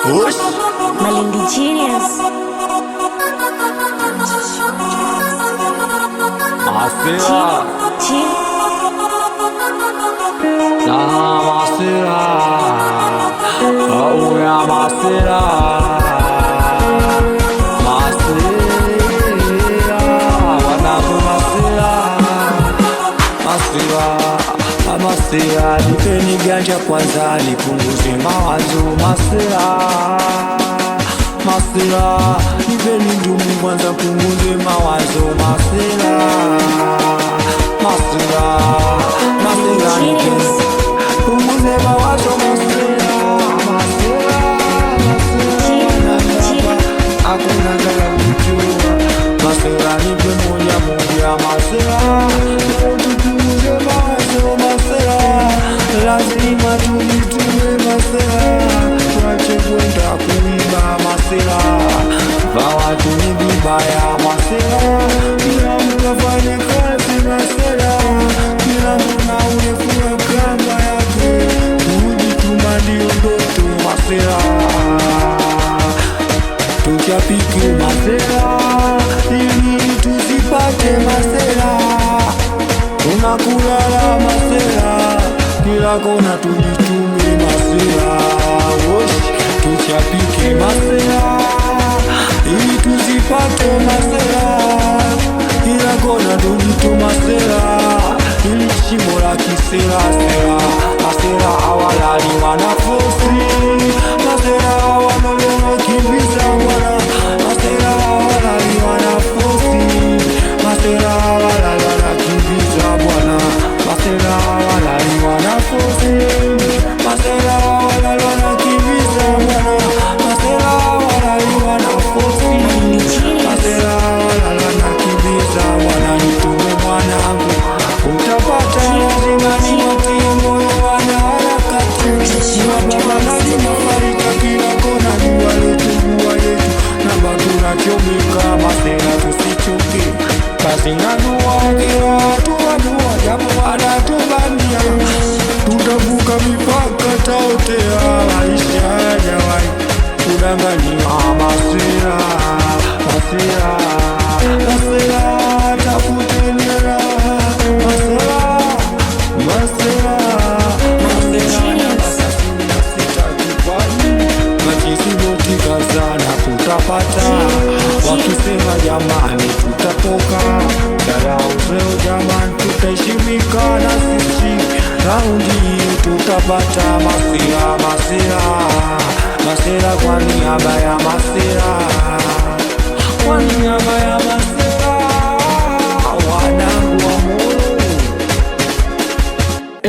Push. Malindi Genius. Masira. Masira. Oh yeah, Masira. Masira. Wanangu Masira. Masira. Masira. Nipeni ganja kwanza nipunguze mawazo. Masira. Masira, nipeni ndumu kwanza punguze mawazo. Masira, Masira, Masira, nipeni punguze mawazo. Masira, Masira, Masira, hakuna kaya kujua. Masira, nipe moja moja. Masira, punguze mawazo. Masira, lazima tujitume. Masira, tuache kwenda kuiba. Masira, watu ni vibaya. Masira, kila mtu afanye kazi. Masira, kila mtu aulefua kamba yake. Kujituma ndio ndoto. Masira, tuchapike. Masira, ili tusipate. Masira, tunakulala. Masira, kila kona tujitume. Masira, tuchapike. Masira, ili tusipate. Masira, kila kona tujitume. Masira, ili shimo la kisera. Masira, awalali wanafosi. Masira, wanakimbiza wana. Masira, awalali wanafosi. Masira, awalali wanakimbiza bwana. Masira, awalali wanafosi. Masira, awalali wanakimbiza bwana. Masira, awalali wanafosi. Masira, awalali wanakimbiza bwana. Nitume mwanangu, utapata. Lazima niwatie moyo wanaharakati. Baba lazima farika kila kona. Dua letu, dua yetu, na bado tunachomeka. Masira, tusichoke. Basi na dua kila hatua, dua japo wanatubania. Tutavuka mipaka, taotea maisha hayajawahi kudanganywa. Masira, Masira, Masira, tafuteni raha. Masira, Masira, Masira, Majisibotika sana tutapata. Wakisema jamani tutatoka. Darau zeo jamani tutaheshimika. Na sisi raundi hii tutapata. Masira, Masira, Masira, kwa niaba ya Masira, kwa niaba ya